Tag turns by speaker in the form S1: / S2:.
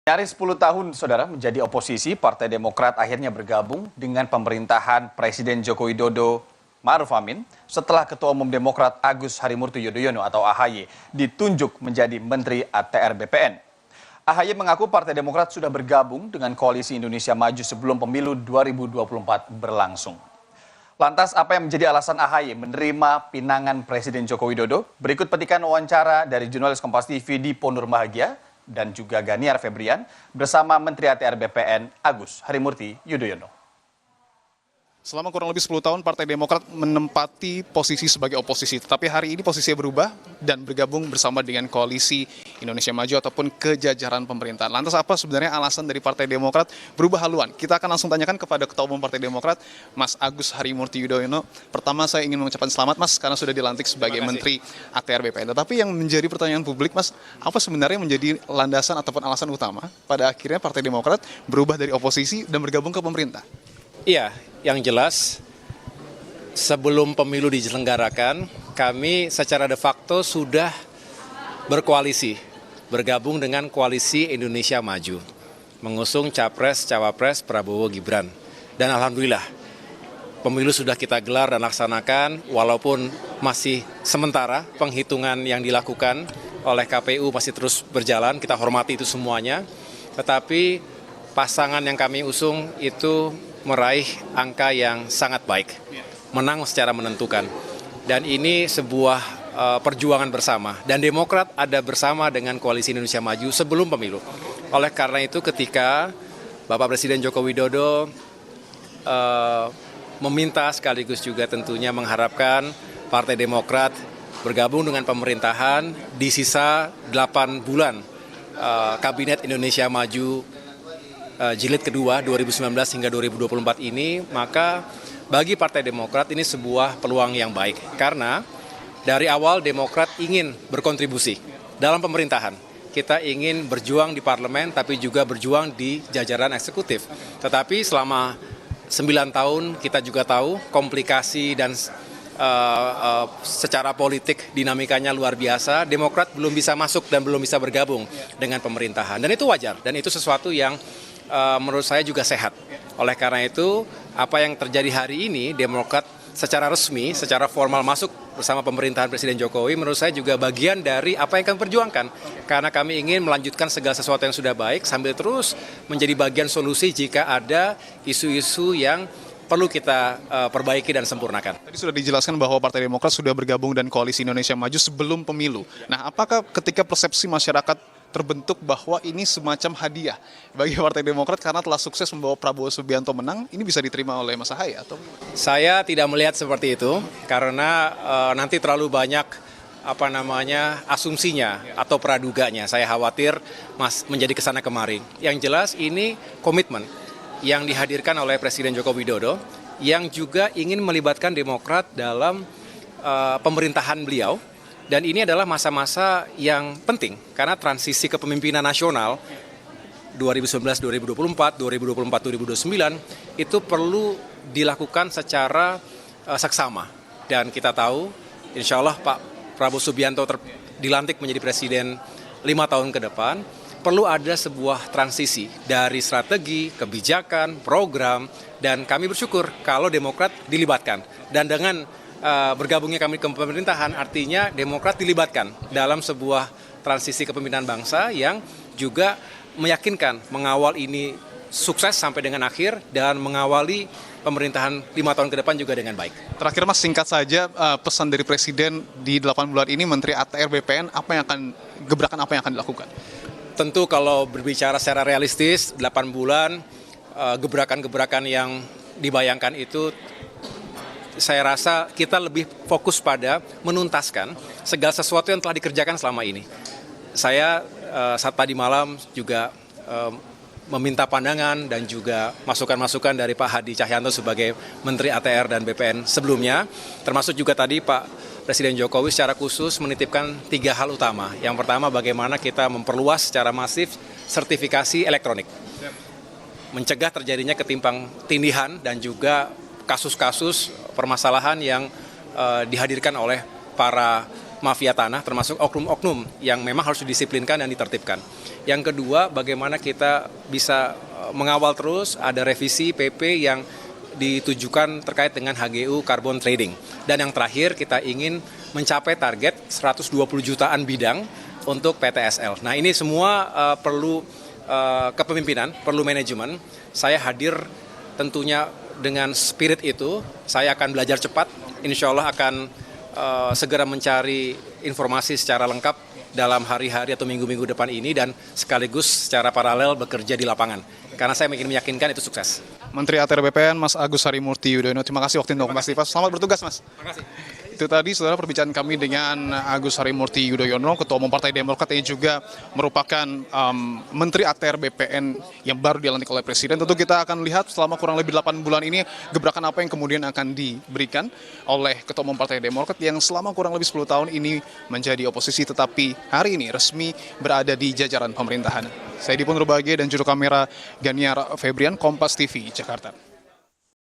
S1: Nyaris 10 tahun, saudara, menjadi oposisi, Partai Demokrat akhirnya bergabung dengan pemerintahan Presiden Joko Widodo Ma'ruf Amin setelah Ketua Umum Demokrat Agus Harimurti Yudhoyono atau AHY ditunjuk menjadi Menteri ATR BPN. AHY mengaku Partai Demokrat sudah bergabung dengan Koalisi Indonesia Maju sebelum pemilu 2024 berlangsung. Lantas apa yang menjadi alasan AHY menerima pinangan Presiden Joko Widodo? Berikut petikan wawancara dari jurnalis Kompas TV Dipo Nurbahagia dan juga Ganiar Febrian bersama Menteri ATR BPN Agus Harimurti Yudhoyono.
S2: Selama kurang lebih 10 tahun Partai Demokrat menempati posisi sebagai oposisi, tetapi hari ini posisinya berubah dan bergabung bersama dengan Koalisi Indonesia Maju ataupun kejajaran pemerintahan. Lantas apa sebenarnya alasan dari Partai Demokrat berubah haluan? Kita akan langsung tanyakan kepada Ketua Umum Partai Demokrat, Mas Agus Harimurti Yudhoyono. Pertama saya ingin mengucapkan selamat Mas karena sudah dilantik sebagai Menteri ATR BPN. Tetapi yang menjadi pertanyaan publik Mas, apa sebenarnya menjadi landasan ataupun alasan utama pada akhirnya Partai Demokrat berubah dari oposisi dan bergabung ke pemerintah?
S3: Iya, yang jelas sebelum pemilu diselenggarakan, kami secara de facto sudah berkoalisi, bergabung dengan Koalisi Indonesia Maju, mengusung Capres-Cawapres Prabowo Gibran. Dan alhamdulillah, pemilu sudah kita gelar dan laksanakan, walaupun masih sementara penghitungan yang dilakukan oleh KPU masih terus berjalan, kita hormati itu semuanya, tetapi pasangan yang kami usung itu meraih angka yang sangat baik, menang secara menentukan. Dan ini sebuah perjuangan bersama. Dan Demokrat ada bersama dengan Koalisi Indonesia Maju sebelum pemilu. Oleh karena itu ketika Bapak Presiden Joko Widodo meminta sekaligus juga tentunya mengharapkan Partai Demokrat bergabung dengan pemerintahan di sisa 8 bulan Kabinet Indonesia Maju jilid kedua 2019 hingga 2024 ini, maka bagi Partai Demokrat ini sebuah peluang yang baik. Karena dari awal Demokrat ingin berkontribusi dalam pemerintahan. Kita ingin berjuang di parlemen tapi juga berjuang di jajaran eksekutif. Tetapi selama 9 tahun kita juga tahu komplikasi dan secara politik dinamikanya luar biasa. Demokrat belum bisa masuk dan belum bisa bergabung dengan pemerintahan. Dan itu wajar dan itu sesuatu yang menurut saya juga sehat. Oleh karena itu, apa yang terjadi hari ini, Demokrat secara resmi, secara formal masuk bersama pemerintahan Presiden Jokowi, menurut saya juga bagian dari apa yang kami perjuangkan. Karena kami ingin melanjutkan segala sesuatu yang sudah baik, sambil terus menjadi bagian solusi jika ada isu-isu yang perlu kita perbaiki dan sempurnakan.
S2: Tadi sudah dijelaskan bahwa Partai Demokrat sudah bergabung dan Koalisi Indonesia Maju sebelum pemilu. Nah, apakah ketika persepsi masyarakat terbentuk bahwa ini semacam hadiah bagi Partai Demokrat karena telah sukses membawa Prabowo Subianto menang, ini bisa diterima oleh Mas AHY atau?
S3: Saya tidak melihat seperti itu karena nanti terlalu banyak asumsinya atau praduganya. Saya khawatir menjadi kesana kemari. Yang jelas ini komitmen yang dihadirkan oleh Presiden Joko Widodo yang juga ingin melibatkan Demokrat dalam pemerintahan beliau. Dan ini adalah masa-masa yang penting karena transisi kepemimpinan nasional 2019-2024, 2024-2029 itu perlu dilakukan secara seksama. Dan kita tahu insya Allah Pak Prabowo Subianto dilantik menjadi presiden 5 tahun ke depan, perlu ada sebuah transisi dari strategi, kebijakan, program, dan kami bersyukur kalau Demokrat dilibatkan. Dan dengan bergabungnya kami ke pemerintahan, artinya Demokrat dilibatkan dalam sebuah transisi kepemimpinan bangsa yang juga meyakinkan mengawal ini sukses sampai dengan akhir dan mengawali pemerintahan 5 tahun ke depan juga dengan baik.
S2: Terakhir Mas, singkat saja pesan dari Presiden di 8 bulan ini Menteri ATR BPN, gebrakan apa yang akan dilakukan?
S3: Tentu kalau berbicara secara realistis, 8 bulan gebrakan-gebrakan yang dibayangkan itu saya rasa kita lebih fokus pada menuntaskan segala sesuatu yang telah dikerjakan selama ini. Saya saat tadi malam juga meminta pandangan dan juga masukan-masukan dari Pak Hadi Cahyanto sebagai Menteri ATR dan BPN sebelumnya, termasuk juga tadi Pak Presiden Jokowi secara khusus menitipkan 3 hal utama. Yang pertama, bagaimana kita memperluas secara masif sertifikasi elektronik, mencegah terjadinya ketimpang tindihan dan juga kasus-kasus permasalahan yang dihadirkan oleh para mafia tanah, termasuk oknum-oknum yang memang harus didisiplinkan dan ditertibkan. Yang kedua, bagaimana kita bisa mengawal terus ada revisi PP yang ditujukan terkait dengan HGU carbon trading. Dan yang terakhir, kita ingin mencapai target 120 jutaan bidang untuk PTSL. Nah, ini semua perlu kepemimpinan, perlu manajemen. Saya hadir tentunya dengan spirit itu. Saya akan belajar cepat, insya Allah akan segera mencari informasi secara lengkap dalam hari-hari atau minggu-minggu depan ini dan sekaligus secara paralel bekerja di lapangan. Karena saya ingin meyakinkan itu sukses.
S2: Menteri ATR BPN Mas Agus Harimurti Yudhoyono, terima kasih waktu itu Mas Tifas. Selamat bertugas Mas.
S3: Terima kasih.
S2: Itu tadi saudara perbincangan kami dengan Agus Harimurti Yudhoyono, Ketua Umum Partai Demokrat yang juga merupakan Menteri ATR BPN yang baru dilantik oleh Presiden. Tentu kita akan lihat selama kurang lebih 8 bulan ini gebrakan apa yang kemudian akan diberikan oleh Ketua Umum Partai Demokrat yang selama kurang lebih 10 tahun ini menjadi oposisi tetapi hari ini resmi berada di jajaran pemerintahan. Saya Dipun Rubagie dan juru kamera Ganiar Febrian, Kompas TV, Jakarta.